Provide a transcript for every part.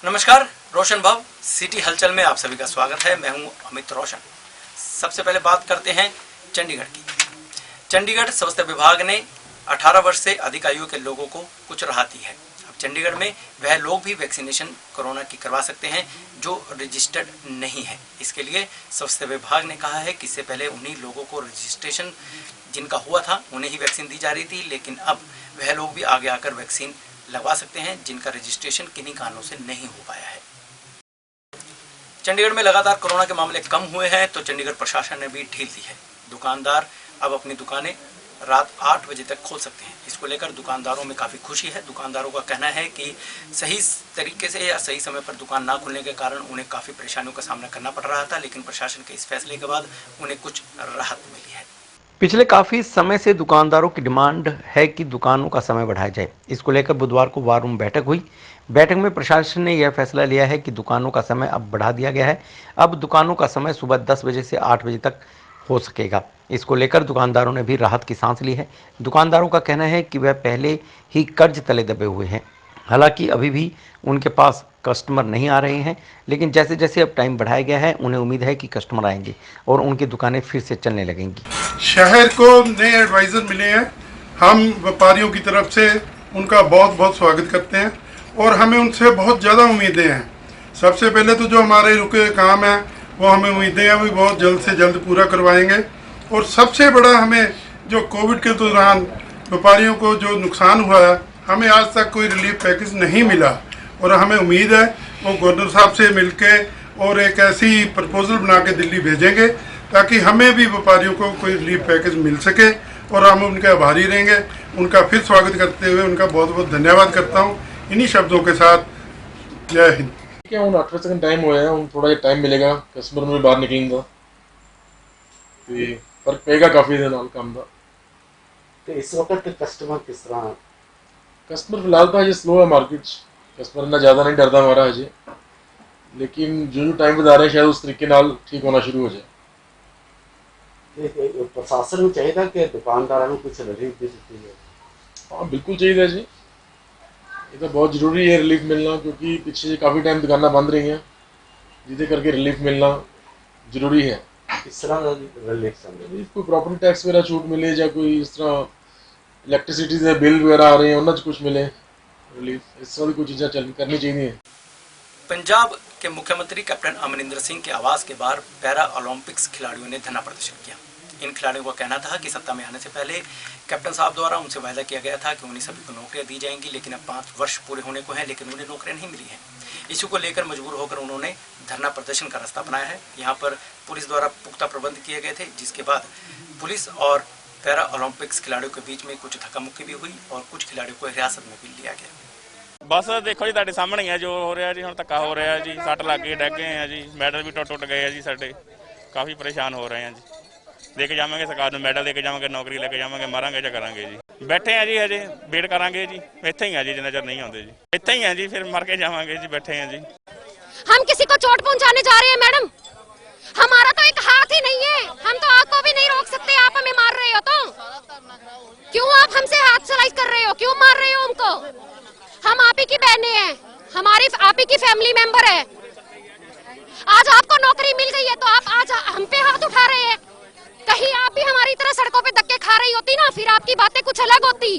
नमस्कार, रोशन भव सिटी हलचल में आप सभी का स्वागत है। मैं हूं अमित रोशन। सबसे पहले बात करते हैं चंडीगढ़ की। चंडीगढ़ स्वास्थ्य विभाग ने 18 वर्ष से अधिक आयु के लोगों को कुछ राहत दी है। अब चंडीगढ़ में वह लोग भी वैक्सीनेशन कोरोना की करवा सकते हैं जो रजिस्टर्ड नहीं है। इसके लिए स्वास्थ्य विभाग ने कहा है कि इससे पहले उन्हीं लोगों को रजिस्ट्रेशन जिनका हुआ था उन्हें ही वैक्सीन दी जा रही थी, लेकिन अब वह लोग भी आगे आकर वैक्सीन लगवा सकते हैं जिनका रजिस्ट्रेशन किन्हीं कारणों से नहीं हो पाया है। चंडीगढ़ में लगातार कोरोना के मामले कम हुए हैं तो चंडीगढ़ प्रशासन ने भी ढील दी है। दुकानदार अब अपनी दुकानें रात 8 बजे तक खोल सकते हैं। इसको लेकर दुकानदारों में काफ़ी खुशी है। दुकानदारों का कहना है कि सही तरीके से या सही समय पर दुकान ना खुलने के कारण उन्हें काफ़ी परेशानियों का सामना करना पड़ रहा था, लेकिन प्रशासन के इस फैसले के बाद उन्हें कुछ राहत मिली है। पिछले काफ़ी समय से दुकानदारों की डिमांड है कि दुकानों का समय बढ़ाया जाए। इसको लेकर बुधवार को वार रूम बैठक हुई। बैठक में प्रशासन ने यह फैसला लिया है कि दुकानों का समय अब बढ़ा दिया गया है। अब दुकानों का समय सुबह 10 बजे से 8 बजे तक हो सकेगा। इसको लेकर दुकानदारों ने भी राहत की सांस ली है। दुकानदारों का कहना है कि वह पहले ही कर्ज तले दबे हुए हैं। हालांकि अभी भी उनके पास कस्टमर नहीं आ रहे हैं, लेकिन जैसे जैसे अब टाइम बढ़ाया गया है उन्हें उम्मीद है कि कस्टमर आएंगे और उनकी दुकानें फिर से चलने लगेंगी। शहर को नए एडवाइज़र मिले हैं। हम व्यापारियों की तरफ से उनका बहुत बहुत स्वागत करते हैं और हमें उनसे बहुत ज़्यादा उम्मीदें हैं। सबसे पहले तो जो हमारे रुके काम हैं वो हमें उम्मीदें हैं वो बहुत जल्द से जल्द पूरा करवाएंगे। और सबसे बड़ा हमें जो कोविड के दौरान व्यापारियों को जो नुकसान हुआ है, हमें आज तक कोई रिलीफ पैकेज नहीं मिला और हमें उम्मीद है वो गवर्नर साहब से मिलके और एक ऐसी प्रपोजल बना के दिल्ली भेजेंगे ताकि हमें भी व्यापारियों को कोई रिलीफ पैकेज मिल सके और हम उनके आभारी रहेंगे। उनका फिर स्वागत करते हुए उनका बहुत बहुत धन्यवाद करता हूँ। इन्हीं शब्दों के साथ जय हिंद। क्या हूँ 8 सेकंड टाइम हुआ है, हूँ थोड़ा टाइम मिलेगा, कस्टमर में बाहर निकलेंगे तो फर्क पेगा काफ़ी दिन नाल काम का। तो इस वक्त कस्टमर किस तरह? कस्टमर फिलहाल तो अजय स्लो है मार्केट, कस्टमर इतना ज़्यादा नहीं डरता हमारा अजय, लेकिन जो टाइम बता रहे हैं शायद उस तरीके नाल ठीक होना शुरू हो जाए। प्रशासन को चाहिए कि दुकानदारों को कुछ रिलीफ दे सकती है। हाँ बिल्कुल चाहिए जी, ये तो बहुत ज़रूरी है रिलीफ मिलना, क्योंकि पीछे काफ़ी टाइम दुकानें बंद रही हैं जिससे करके रिलीफ मिलना ज़रूरी है। इस तरह रिलीफ कोई प्रॉपर्टी टैक्स वगैरह छूट मिले या कोई इस तरह इलेक्ट्रिसिटी से बिल वगैरह आ रहे हैं उन्हें कुछ मिले रिलीफ, इस तरह की कुछ चीज़ें करनी चाहिए। पंजाब के मुख्यमंत्री कैप्टन अमरिंदर सिंह के आवास के बाहर पैरा ओलंपिक्स खिलाड़ियों ने धरना प्रदर्शन किया। इन खिलाड़ियों का कहना था कि सत्ता में आने से पहले कैप्टन साहब द्वारा उनसे वायदा किया गया था कि उन्हें सभी को नौकरियां दी जाएंगी, लेकिन अब 5 वर्ष पूरे होने को हैं लेकिन उन्हें नौकरियां नहीं मिली हैं। इसी को लेकर मजबूर होकर उन्होंने धरना प्रदर्शन का रास्ता अपनाया है। यहाँ पर पुलिस द्वारा पुख्ता प्रबंध किए गए थे, जिसके बाद पुलिस और पैरा ओलंपिक्स खिलाड़ियों के बीच में कुछ धक्का मुक्की भी हुई और कुछ खिलाड़ियों को हिरासत में भी लिया गया। बस देखो जी ਤੁਹਾਡੇ ਸਾਹਮਣੇ है जो हो रहा जी, ਹੁਣ ਧੱਕਾ हो रहा जी, सट लग के डग गए हैं जी, मैडल भी टुट गए हैं जी, साडे काफ़ी परेशान हो रहे हैं जी। लेके जावांगे सरकार ਨੂੰ मैडल लेके जावांगे, नौकरी लेके जावांगे, मारांगे ਜਾਂ ਕਰਾਂਗੇ जी। बैठे हैं जी, हजे वेट करांगे जी, ਇੱਥੇ ही हैं जी जिन्ना चर नहीं आते जी, ਇੱਥੇ ही हैं जी, फिर मर के जावांगे जी, बैठे हैं जी। हम किसी को चोट पहुंचाने जा रहे हैं मैडम? हमारा तो एक हाथ ही नहीं है, हम तो आपको भी नहीं रोक सकते। आप हमें मार रहे हो तो क्यों आप हमसे हाथ स्लाइस कर रहे हो, क्यों मार रहे हो हमको? हम आप ही की बहनें हैं, हमारी आप ही की फैमिली मेंबर है। आज आपको नौकरी मिल गई है तो आप आज हम पे हाथ उठा रहे हैं। कहीं आप भी हमारी तरह सड़कों पे धक्के खा रही होती ना, फिर आपकी बातें कुछ अलग होती।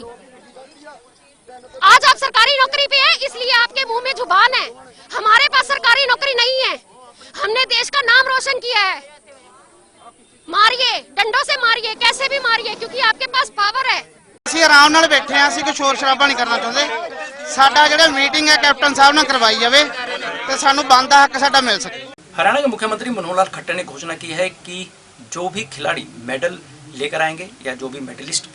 आज आप सरकारी नौकरी पे हैं इसलिए आपके मुंह में जुबान है, हमारे पास सरकारी नौकरी नहीं है। हमने देश का नाम रोशन किया है। मारिए, डंडों से मारिए, कैसे भी मारिए, क्योंकि आपके पास पावर है। ਅਸੀਂ ਆਰਾਮ ਨਾਲ ਬੈਠੇ ਆਂ, ਅਸੀਂ ਕੋਈ ਸ਼ੋਰ ਸ਼ਰਾਬਾ ਨਹੀਂ ਕਰਨਾ ਚਾਹੁੰਦੇ। ਸਾਡਾ ਜਿਹੜਾ ਮੀਟਿੰਗ ਹੈ ਕੈਪਟਨ ਸਾਹਿਬ ਨਾਲ ਕਰਵਾਈ ਜਾਵੇ ਤੇ ਸਾਨੂੰ ਬਣਦਾ ਹੱਕ ਸਾਡਾ मिल सके। हरियाणा के मुख्यमंत्री मनोहर लाल खट्टर ने घोषणा की है कि जो भी खिलाड़ी मेडल लेकर आएंगे या जो भी मेडलिस्ट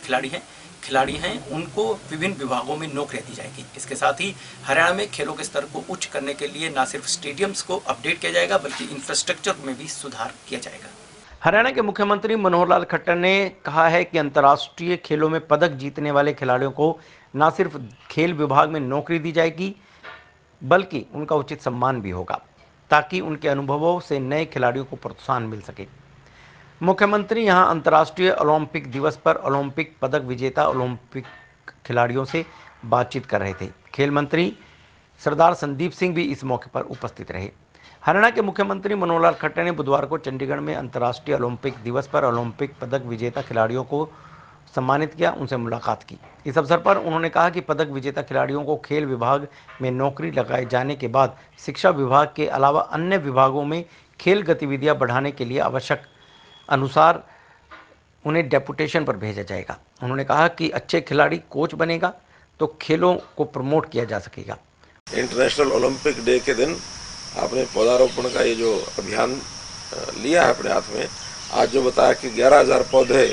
खिलाड़ी हैं उनको विभिन्न विभागों में नौकरियां दी जाएगी। इसके साथ ही हरियाणा में खेलों के स्तर को उच्च करने के लिए न सिर्फ स्टेडियम्स को अपडेट किया जाएगा बल्कि इंफ्रास्ट्रक्चर में भी सुधार किया जाएगा। हरियाणा के मुख्यमंत्री मनोहर लाल खट्टर ने कहा है कि अंतर्राष्ट्रीय खेलों में पदक जीतने वाले खिलाड़ियों को न सिर्फ खेल विभाग में नौकरी दी जाएगी बल्कि उनका उचित सम्मान भी होगा ताकि उनके अनुभवों से नए खिलाड़ियों को प्रोत्साहन मिल सके। मुख्यमंत्री यहां अंतर्राष्ट्रीय ओलंपिक दिवस पर ओलंपिक पदक विजेता ओलंपिक खिलाड़ियों से बातचीत कर रहे थे। खेल मंत्री सरदार संदीप सिंह भी इस मौके पर उपस्थित रहे। हरियाणा के मुख्यमंत्री मनोहर लाल खट्टर ने बुधवार को चंडीगढ़ में अंतर्राष्ट्रीय ओलंपिक दिवस पर ओलंपिक पदक विजेता खिलाड़ियों को सम्मानित किया, उनसे मुलाकात की। इस अवसर पर उन्होंने कहा कि पदक विजेता खिलाड़ियों को खेल विभाग में नौकरी लगाए जाने के बाद शिक्षा विभाग के अलावा अन्य विभागों में खेल गतिविधियां बढ़ाने के लिए आवश्यक अनुसार उन्हें डेपुटेशन पर भेजा जाएगा। उन्होंने कहा कि अच्छे खिलाड़ी कोच बनेगा तो खेलों को प्रमोट किया जा सकेगा। इंटरनेशनल ओलंपिक डे के दिन आपने पौधारोपण का ये जो अभियान लिया है अपने हाथ में, आज जो बताया कि 11,000 पौधे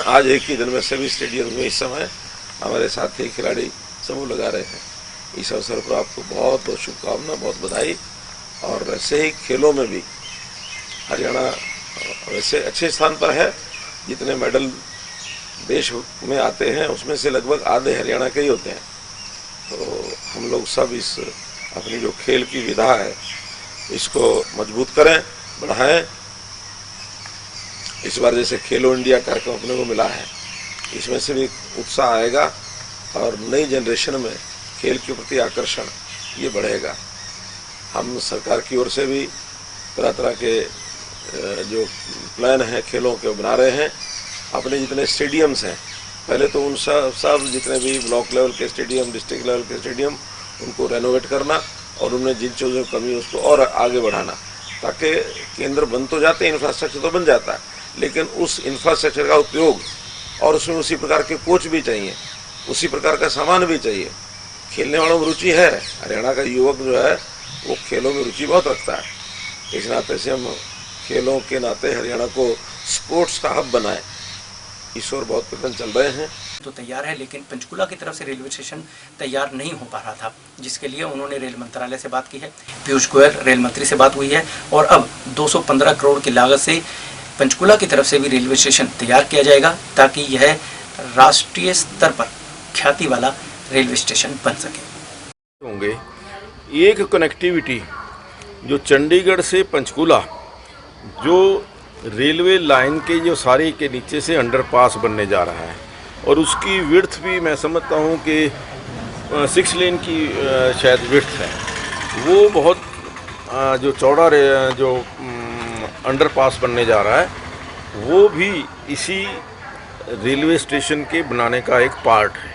आज एक ही दिन में सभी स्टेडियम में इस समय हमारे साथी खिलाड़ी समूह लगा रहे हैं। इस अवसर पर आपको बहुत बहुत शुभकामना, बहुत बधाई। और ऐसे ही खेलों में भी हरियाणा वैसे अच्छे स्थान पर है। जितने मेडल देश में आते हैं उसमें से लगभग आधे हरियाणा के ही होते हैं। तो हम लोग सब इस अपनी जो खेल की विधा है इसको मजबूत करें, बढ़ाएं। इस बार जैसे खेलो इंडिया कार्यक्रम अपने को मिला है, इसमें से भी उत्साह आएगा और नई जनरेशन में खेल के प्रति आकर्षण ये बढ़ेगा। हम सरकार की ओर से भी तरह तरह के जो प्लान हैं खेलों के बना रहे हैं। अपने जितने स्टेडियम्स हैं, पहले तो उन सब जितने भी ब्लॉक लेवल के स्टेडियम, डिस्ट्रिक्ट लेवल के स्टेडियम, उनको रेनोवेट करना और उनमें जिन चीज़ों की कमी उसको और आगे बढ़ाना, ताकि केंद्र बन तो जाते हैं, इंफ्रास्ट्रक्चर तो बन जाता है, लेकिन उस इंफ्रास्ट्रक्चर का उपयोग और उसमें उसी प्रकार के कोच भी चाहिए, उसी प्रकार का सामान भी चाहिए। खेलने वालों में रुचि है, हरियाणा का युवक जो है वो खेलों में रुचि बहुत रखता है। इस नाते से हम खेलों के नाते हरियाणा को स्पोर्ट्स का हब बनाए, इस ओर बहुत प्रयत्न चल रहे हैं। तो तैयार है, लेकिन पंचकूला की तरफ से रेलवे स्टेशन तैयार नहीं हो पा रहा था, जिसके लिए उन्होंने रेल मंत्रालय से बात की है। पीयूष गोयल रेल मंत्री से बात हुई है और अब 215 करोड़ की लागत से पंचकूला की तरफ से भी रेलवे स्टेशन तैयार किया जाएगा, ताकि यह राष्ट्रीय स्तर पर ख्याति वाला रेलवे स्टेशन बन सके। होंगे एक कनेक्टिविटी जो चंडीगढ़ से पंचकूला, जो रेलवे लाइन के जो सारे के नीचे से अंडरपास बनने जा रहा है और उसकी विड्थ भी मैं समझता हूँ कि 6 लेन की शायद विड्थ है, वो बहुत जो चौड़ा जो अंडरपास बनने जा रहा है, वो भी इसी रेलवे स्टेशन के बनाने का एक पार्ट है।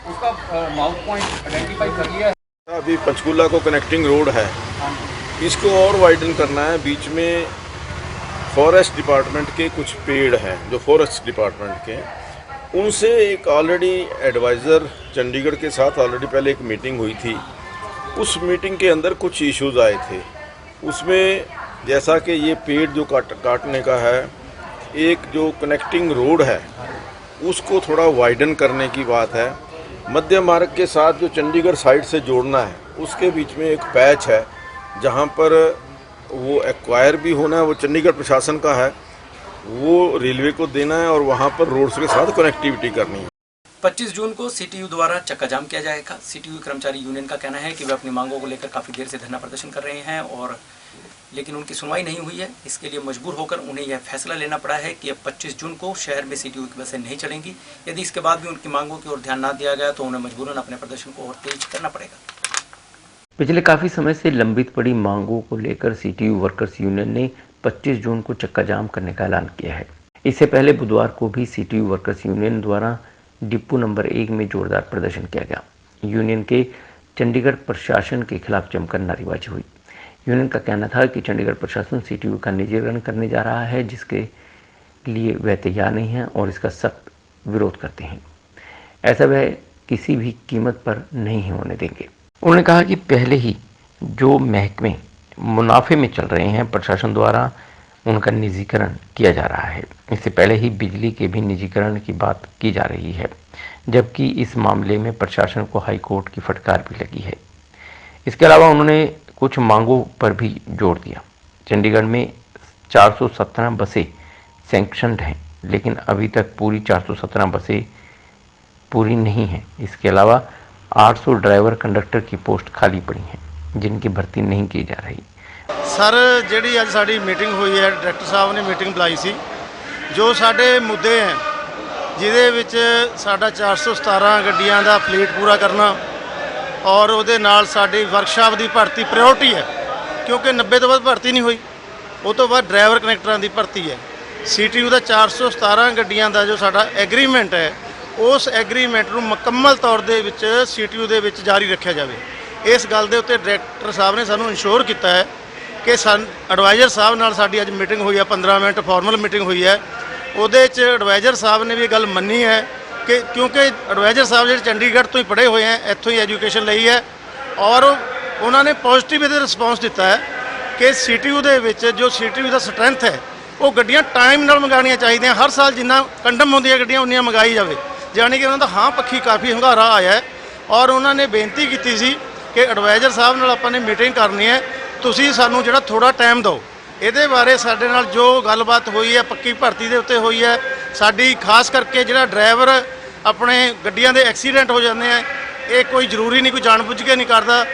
उसका माउथ पॉइंट आइडेंटिफाई कर लिया है। अभी पंचकूला को कनेक्टिंग रोड है, इसको और वाइडन करना है। बीच में फॉरेस्ट डिपार्टमेंट के कुछ पेड़ हैं जो फॉरेस्ट डिपार्टमेंट के, उनसे एक ऑलरेडी एडवाइज़र चंडीगढ़ के साथ ऑलरेडी पहले एक मीटिंग हुई थी। उस मीटिंग के अंदर कुछ इश्यूज आए थे, उसमें जैसा कि ये पेड़ जो काटने का है, एक जो कनेक्टिंग रोड है उसको थोड़ा वाइडन करने की बात है। मध्य मार्ग के साथ जो चंडीगढ़ साइड से जोड़ना है, उसके बीच में एक पैच है जहाँ पर वो एक्वायर भी होना है, वो चंडीगढ़ प्रशासन का है, वो रेलवे को देना है और वहाँ पर रोड्स के साथ कनेक्टिविटी करनी है। 25 जून को सीटीयू द्वारा चक्का जाम किया जाएगा। सीटीयू कर्मचारी यूनियन का कहना है कि वे अपनी मांगों को लेकर काफ़ी देर से धरना प्रदर्शन कर रहे हैं और लेकिन उनकी सुनवाई नहीं हुई है। इसके लिए मजबूर होकर उन्हें यह फैसला लेना पड़ा है कि अब 25 जून को शहर में सीटीयू की बसें नहीं चलेंगी। यदि इसके बाद भी उनकी मांगों की ओर ध्यान ना दिया गया तो उन्हें मजबूरन अपने प्रदर्शन को और तेज करना पड़ेगा। पिछले काफ़ी समय से लंबित पड़ी मांगों को लेकर सीटीयू वर्कर्स यूनियन ने 25 जून को चक्का जाम करने का ऐलान किया है। इससे पहले बुधवार को भी सीटीयू वर्कर्स यूनियन द्वारा डिपो नंबर 1 में जोरदार प्रदर्शन किया गया। यूनियन के चंडीगढ़ प्रशासन के खिलाफ जमकर नारेबाजी हुई। यूनियन का कहना था कि चंडीगढ़ प्रशासन सीटीयू का निजीकरण करने जा रहा है, जिसके लिए वह तैयार नहीं है और इसका सख्त विरोध करते हैं। ऐसा वह किसी भी कीमत पर नहीं होने देंगे। उन्होंने कहा कि पहले ही जो महकमे मुनाफे में चल रहे हैं, प्रशासन द्वारा उनका निजीकरण किया जा रहा है। इससे पहले ही बिजली के भी निजीकरण की बात की जा रही है, जबकि इस मामले में प्रशासन को हाईकोर्ट की फटकार भी लगी है। इसके अलावा उन्होंने कुछ मांगों पर भी जोर दिया। चंडीगढ़ में 417 बसें सैंक्शनड हैं, लेकिन अभी तक पूरी 417 बसें पूरी नहीं हैं। इसके अलावा 800 ड्राइवर कंडक्टर की पोस्ट खाली पड़ी हैं, जिनकी भर्ती नहीं की जा रही। सर ਜਿਹੜੀ ਅੱਜ ਸਾਡੀ ਮੀਟਿੰਗ ਹੋਈ ਹੈ, ਡਾਇਰੈਕਟਰ ਸਾਹਿਬ ਨੇ ਮੀਟਿੰਗ ਬੁਲਾਈ ਸੀ। ਜੋ ਸਾਡੇ ਮੁੱਦੇ ਹੈ, ਜਿਹਦੇ ਵਿੱਚ ਸਾਡਾ 417 ਗੱਡੀਆਂ ਦਾ ਫਲੀਟ ਪੂਰਾ ਕਰਨਾ, ਔਰ ਉਹਦੇ ਨਾਲ ਸਾਡੀ ਵਰਕਸ਼ਾਪ ਦੀ ਭਰਤੀ ਪ੍ਰਾਇੋਰਟੀ ਹੈ, ਕਿਉਂਕਿ 90 ਤੋਂ ਵੱਧ ਭਰਤੀ ਨਹੀਂ ਹੋਈ। ਉਹ ਤੋਂ ਬਾਅਦ ਡਰਾਈਵਰ ਕਨੈਕਟਰਾਂ ਦੀ ਭਰਤੀ ਹੈ। CTU ਦਾ 417 ਗੱਡੀਆਂ ਦਾ ਜੋ ਸਾਡਾ ਐਗਰੀਮੈਂਟ ਹੈ, ਉਸ ਐਗਰੀਮੈਂਟ ਨੂੰ ਮੁਕੰਮਲ ਤੌਰ ਦੇ ਵਿੱਚ CTU ਦੇ ਵਿੱਚ ਜਾਰੀ ਰੱਖਿਆ ਜਾਵੇ। ਇਸ ਗੱਲ ਦੇ ਉੱਤੇ ਡਾਇਰੈਕਟਰ ਸਾਹਿਬ ਨੇ ਸਾਨੂੰ ਇਨਸ਼ੋਰ ਕੀਤਾ ਹੈ ਕਿ ਐਡਵਾਈਜ਼ਰ ਸਾਹਿਬ ਨਾਲ ਸਾਡੀ ਅੱਜ ਮੀਟਿੰਗ ਹੋਈ ਹੈ, 15 ਮਿੰਟ ਫਾਰਮਲ ਮੀਟਿੰਗ ਹੋਈ ਹੈ। ਉਹਦੇ 'ਚ ਐਡਵਾਈਜ਼ਰ ਸਾਹਿਬ ਨੇ ਵੀ ਇਹ ਗੱਲ ਮੰਨੀ ਹੈ ਕਿ ਕਿਉਂਕਿ ਐਡਵਾਈਜ਼ਰ ਸਾਹਿਬ ਜਿਹੜੇ ਚੰਡੀਗੜ੍ਹ ਤੋਂ ਹੀ ਪੜ੍ਹੇ ਹੋਏ ਹੈ, ਇੱਥੋਂ ਹੀ ਐਜੂਕੇਸ਼ਨ ਲਈ ਹੈ, ਔਰ ਉਹਨਾਂ ਨੇ ਪੋਜ਼ਿਟਿਵ ਇਹਦੇ ਰਿਸਪੌਂਸ ਦਿੱਤਾ ਹੈ ਕਿ CTU ਦੇ ਵਿੱਚ ਜੋ CTU ਦਾ ਸਟਰੈਂਥ ਹੈ, ਉਹ ਗੱਡੀਆਂ ਟਾਈਮ ਨਾਲ ਮੰਗਾਉਣੀਆਂ ਚਾਹੀਦੀਆਂ। ਹਰ ਸਾਲ ਜਿੰਨਾ ਕੰਡਮ ਹੁੰਦੀਆਂ ਗੱਡੀਆਂ ਉਨੀਆਂ ਮੰਗਾਈ ਜਾਵੇ। ਜਾਣੀ ਕਿ ਉਹਨਾਂ ਦਾ ਹਾਂ ਪੱਖੀ ਕਾਫੀ ਹੁੰਗਾਰਾ ਆਇਆ ਹੈ, ਔਰ ਉਹਨਾਂ ਨੇ ਬੇਨਤੀ ਕੀਤੀ ਸੀ ਕਿ ਐਡਵਾਈਜ਼ਰ ਸਾਹਿਬ ਨਾਲ ਆਪਾਂ ਨੇ ਮੀਟਿੰਗ ਕਰਨੀ ਹੈ, ਤੁਸੀਂ ਸਾਨੂੰ ਜਿਹੜਾ ਥੋੜਾ ਟਾਈਮ ਦਿਓ। ਇਹਦੇ ਬਾਰੇ ਸਾਡੇ ਨਾਲ ਜੋ ਗੱਲਬਾਤ ਹੋਈ ਹੈ, ਪੱਕੀ ਭਰਤੀ ਦੇ ਉੱਤੇ ਹੋਈ ਹੈ। ਸਾਡੀ ਖਾਸ ਕਰਕੇ ਜਿਹੜਾ ਡਰਾਈਵਰ ਆਪਣੇ ਗੱਡੀਆਂ ਦੇ ਐਕਸੀਡੈਂਟ ਹੋ ਜਾਂਦੇ ਆ, ਇਹ ਕੋਈ ਜ਼ਰੂਰੀ ਨਹੀਂ, ਕੋਈ ਜਾਣਬੁੱਝ ਕੇ ਨਹੀਂ ਕਰਦਾ,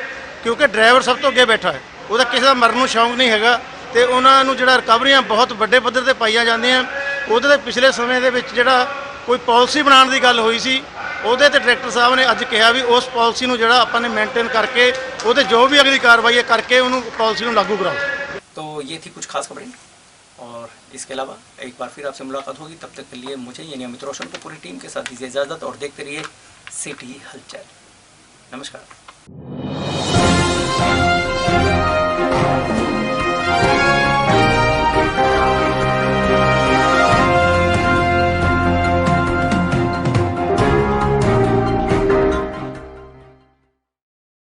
ਕਿਉਂਕਿ ਡਰਾਈਵਰ ਸਭ ਤੋਂ ਅੱਗੇ ਬੈਠਾ ਹੈ, ਉਹਦਾ ਕਿਸੇ ਦਾ ਮਰਨ ਨੂੰ ਸ਼ੌਂਕ ਨਹੀਂ ਹੈਗਾ। ਤੇ ਉਹਨਾਂ ਨੂੰ ਜਿਹੜਾ ਰਿਕਵਰੀਆਂ ਬਹੁਤ ਵੱਡੇ ਪੱਧਰ ਤੇ ਪਾਈਆਂ ਜਾਂਦੀਆਂ। ਉਹਦੇ ਤੇ ਪਿਛਲੇ ਸਮੇਂ ਦੇ ਵਿੱਚ ਜਿਹੜਾ ਕੋਈ ਪਾਲਿਸੀ ਬਣਾਉਣ ਦੀ ਗੱਲ ਹੋਈ ਸੀ, ਉਹਦੇ ਤੇ ਡਾਇਰੈਕਟਰ ਸਾਹਿਬ ਨੇ ਅੱਜ ਕਿਹਾ ਵੀ ਉਸ ਪਾਲਿਸੀ ਨੂੰ ਜਿਹੜਾ ਆਪਾਂ ਨੇ ਮੇਨਟੇਨ ਕਰਕੇ ਉਹਦੇ जो भी अगली कार्रवाई है करके उन्होंने पॉलिसी को लागू कराओ। तो ये थी कुछ खास खबरें, और इसके अलावा एक बार फिर आपसे मुलाकात होगी। तब तक के लिए मुझे यानी अमित रोशन को पूरी टीम के साथ दीजिए इजाज़त और देखते रहिए सिटी हलचल। नमस्कार।